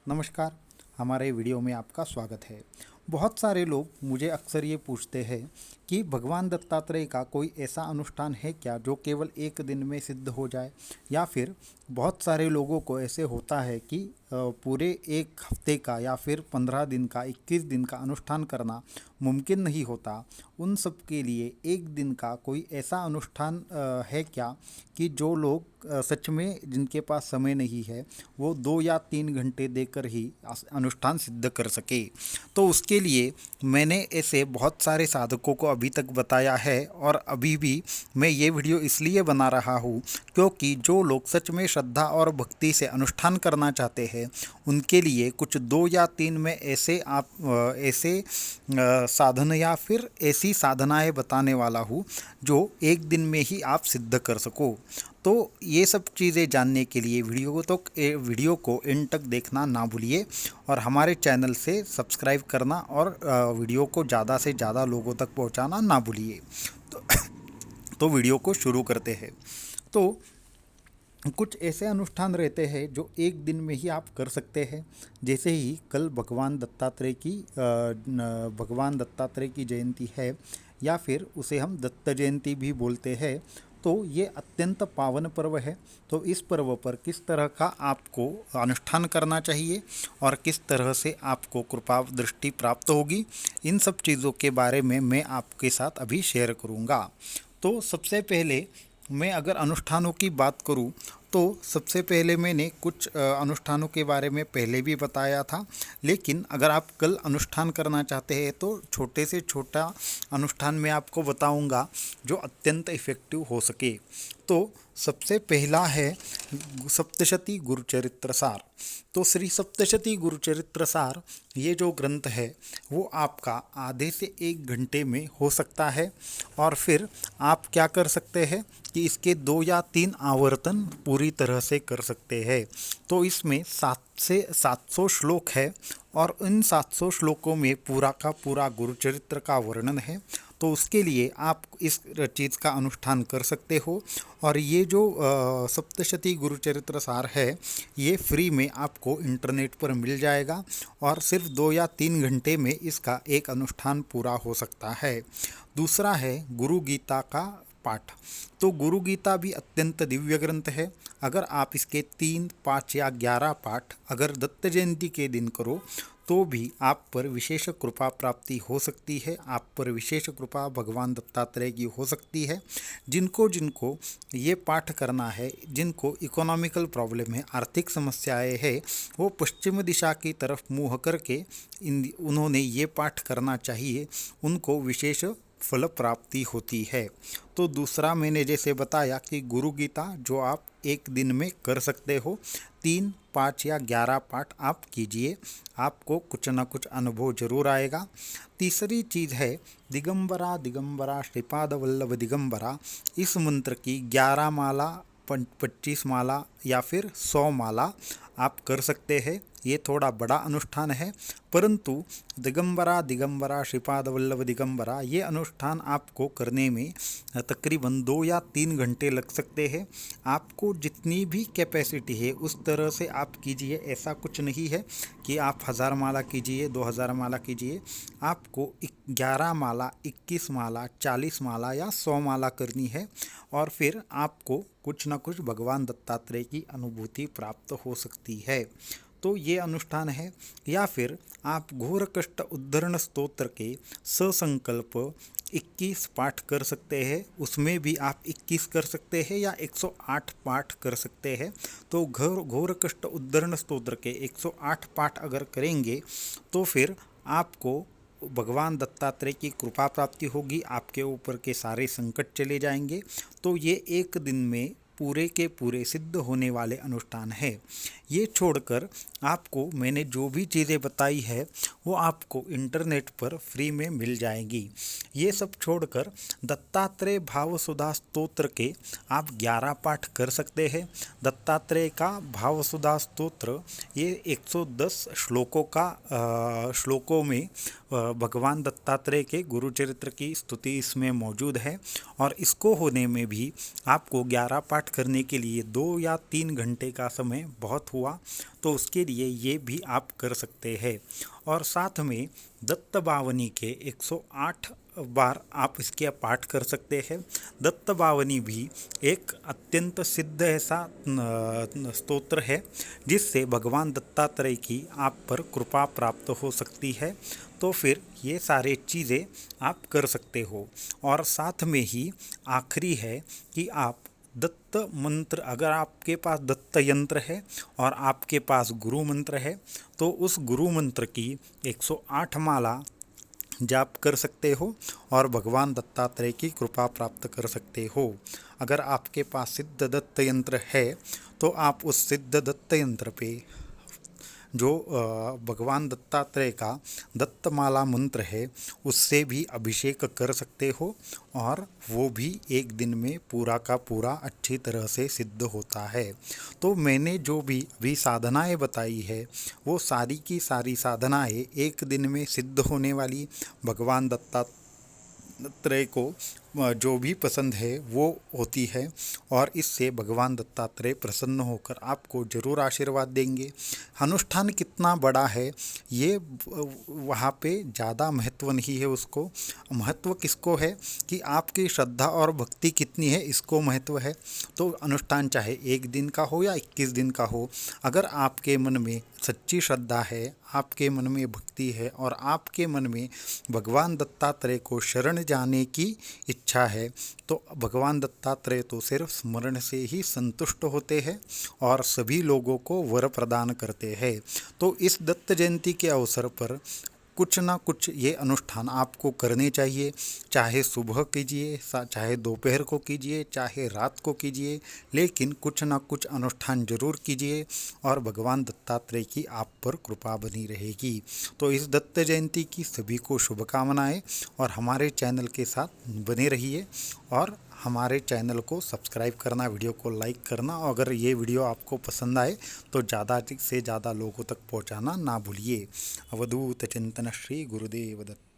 नमस्कार। हमारे वीडियो में आपका स्वागत है। बहुत सारे लोग मुझे अक्सर ये पूछते हैं कि भगवान दत्तात्रेय का कोई ऐसा अनुष्ठान है क्या जो केवल एक दिन में सिद्ध हो जाए, या फिर बहुत सारे लोगों को ऐसे होता है कि पूरे एक हफ्ते का या फिर 15 दिन का 21 दिन का अनुष्ठान करना मुमकिन नहीं होता। उन सब के लिए एक दिन का कोई ऐसा अनुष्ठान है क्या कि जो लोग सच में जिनके पास समय नहीं है वो 2 या 3 घंटे देकर ही अनुष्ठान सिद्ध कर सके। तो उसके लिए मैंने ऐसे बहुत सारे साधकों को अभी तक बताया है, और अभी भी मैं ये वीडियो इसलिए बना रहा हूँ क्योंकि जो लोग सच में श्रद्धा और भक्ति से अनुष्ठान करना चाहते हैं उनके लिए कुछ 2 या 3 में ऐसे साधन या फिर ऐसी साधनाएं बताने वाला हूँ जो एक दिन में ही आप सिद्ध कर सको। तो ये सब चीज़ें जानने के लिए वीडियो को एंड तक देखना ना भूलिए, और हमारे चैनल से सब्सक्राइब करना और वीडियो को ज़्यादा से ज़्यादा लोगों तक पहुंचाना ना भूलिए। तो, तो वीडियो को शुरू करते हैं। तो कुछ ऐसे अनुष्ठान रहते हैं जो एक दिन में ही आप कर सकते हैं। जैसे ही कल भगवान दत्तात्रेय की जयंती है, या फिर उसे हम दत्त जयंती भी बोलते हैं। तो ये अत्यंत पावन पर्व है। तो इस पर्व पर किस तरह का आपको अनुष्ठान करना चाहिए और किस तरह से आपको कृपा दृष्टि प्राप्त होगी, इन सब चीज़ों के बारे में मैं आपके साथ अभी शेयर करूँगा। तो सबसे पहले मैं अगर अनुष्ठानों की बात करूं, तो सबसे पहले मैंने कुछ अनुष्ठानों के बारे में पहले भी बताया था, लेकिन अगर आप कल अनुष्ठान करना चाहते हैं तो छोटे से छोटा अनुष्ठान मैं आपको बताऊंगा जो अत्यंत इफ़ेक्टिव हो सके। तो सबसे पहला है सप्तशती गुरुचरित्र सार। तो श्री सप्तशती गुरुचरित्र सार ये जो ग्रंथ है वो आपका आधे से 1 घंटे में हो सकता है, और फिर आप क्या कर सकते हैं कि इसके 2 या 3 आवर्तन पूरी तरह से कर सकते हैं। तो इसमें 700 श्लोक है, और इन 700 श्लोकों में पूरा का पूरा गुरुचरित्र का वर्णन है। तो उसके लिए आप इस चीज़ का अनुष्ठान कर सकते हो। और ये जो सप्तशती गुरुचरित्र सार है ये फ्री में आपको इंटरनेट पर मिल जाएगा, और सिर्फ 2 या 3 घंटे में इसका एक अनुष्ठान पूरा हो सकता है। दूसरा है गुरु गीता का पाठ। तो गुरु गीता भी अत्यंत दिव्य ग्रंथ है। अगर आप इसके 3, 5 या 11 पाठ अगर दत्त जयंती के दिन करो तो भी आप पर विशेष कृपा प्राप्ति हो सकती है, आप पर विशेष कृपा भगवान दत्तात्रेय की हो सकती है। जिनको जिनको ये पाठ करना है, जिनको इकोनॉमिकल प्रॉब्लम है, आर्थिक समस्याएं है, वो पश्चिम दिशा की तरफ मुँह करके उन्होंने ये पाठ करना चाहिए, उनको विशेष फल प्राप्ति होती है। तो दूसरा मैंने जैसे बताया कि गुरु गीता जो आप एक दिन में कर सकते हो, 3, 5 या 11 पाठ आप कीजिए, आपको कुछ न कुछ अनुभव जरूर आएगा। तीसरी चीज़ है दिगंबरा दिगंबरा श्रीपाद वल्लभ दिगंबरा। इस मंत्र की 11 माला, 25 माला या फिर 100 माला आप कर सकते हैं। ये थोड़ा बड़ा अनुष्ठान है, परंतु दिगंबरा दिगंबरा श्रीपाद वल्लभ दिगंबरा ये अनुष्ठान आपको करने में तकरीबन 2 या 3 घंटे लग सकते हैं। आपको जितनी भी कैपेसिटी है उस तरह से आप कीजिए। ऐसा कुछ नहीं है कि आप 1000 माला कीजिए, 2000 माला कीजिए। आपको 11 माला, 21 माला, 40 माला या 100 माला करनी है, और फिर आपको कुछ न कुछ भगवान दत्तात्रेय की अनुभूति प्राप्त हो सकती है। तो ये अनुष्ठान है। या फिर आप घोर कष्ट उद्धरण स्तोत्र के ससंकल्प 21 पाठ कर सकते हैं। उसमें भी आप 21 कर सकते हैं या 108 पाठ कर सकते हैं। तो घोर कष्ट उद्धरण स्तोत्र के 108 पाठ अगर करेंगे तो फिर आपको भगवान दत्तात्रेय की कृपा प्राप्ति होगी, आपके ऊपर के सारे संकट चले जाएंगे। तो ये एक दिन में पूरे के पूरे सिद्ध होने वाले अनुष्ठान है। ये छोड़कर आपको मैंने जो भी चीज़ें बताई है वो आपको इंटरनेट पर फ्री में मिल जाएंगी। ये सब छोड़कर दत्तात्रेय भावसुधा स्तोत्र के आप 11 पाठ कर सकते हैं। दत्तात्रेय का भावसुधा स्तोत्र ये 110 श्लोकों में भगवान दत्तात्रेय के गुरुचरित्र की स्तुति इसमें मौजूद है, और इसको होने में भी आपको 11 पाठ पाठ करने के लिए 2 या 3 घंटे का समय बहुत हुआ, तो उसके लिए ये भी आप कर सकते हैं। और साथ में दत्त बावनी के 108 बार आप इसके पाठ कर सकते हैं। दत्त बावनी भी एक अत्यंत सिद्ध ऐसा स्तोत्र है जिससे भगवान दत्तात्रेय की आप पर कृपा प्राप्त हो सकती है। तो फिर ये सारे चीज़ें आप कर सकते हो। और साथ में ही आखिरी है कि आप दत्त मंत्र, अगर आपके पास दत्त यंत्र है और आपके पास गुरु मंत्र है, तो उस गुरु मंत्र की 108 माला जाप कर सकते हो और भगवान दत्तात्रेय की कृपा प्राप्त कर सकते हो। अगर आपके पास सिद्ध दत्त यंत्र है तो आप उस सिद्ध दत्त यंत्र पे जो भगवान दत्तात्रेय का दत्तमाला मंत्र है उससे भी अभिषेक कर सकते हो, और वो भी एक दिन में पूरा का पूरा अच्छी तरह से सिद्ध होता है। तो मैंने जो भी अभी साधनाएं बताई है वो सारी की सारी साधनाएं एक दिन में सिद्ध होने वाली, भगवान दत्तात्रेय को जो भी पसंद है वो होती है, और इससे भगवान दत्तात्रेय प्रसन्न होकर आपको जरूर आशीर्वाद देंगे। अनुष्ठान कितना बड़ा है ये वहाँ पे ज़्यादा महत्व नहीं है, उसको महत्व किसको है कि आपकी श्रद्धा और भक्ति कितनी है, इसको महत्व है। तो अनुष्ठान चाहे 1 दिन का हो या 21 दिन का हो, अगर आपके मन में सच्ची श्रद्धा है, आपके मन में भक्ति है और आपके मन में भगवान दत्तात्रेय को शरण जाने की इच्छा है, तो भगवान दत्तात्रेय तो सिर्फ स्मरण से ही संतुष्ट होते हैं और सभी लोगों को वर प्रदान करते हैं। तो इस दत्त जयंती के अवसर पर कुछ ना कुछ ये अनुष्ठान आपको करने चाहिए, चाहे सुबह कीजिए, चाहे दोपहर को कीजिए, चाहे रात को कीजिए, लेकिन कुछ ना कुछ अनुष्ठान जरूर कीजिए और भगवान दत्तात्रेय की आप पर कृपा बनी रहेगी। तो इस दत्त जयंती की सभी को शुभकामनाएं, और हमारे चैनल के साथ बने रहिए और हमारे चैनल को सब्सक्राइब करना, वीडियो को लाइक करना, और अगर ये वीडियो आपको पसंद आए तो ज़्यादा से ज़्यादा लोगों तक पहुंचाना ना भूलिए। अवधूत चिंतन श्री गुरुदेव दत्त।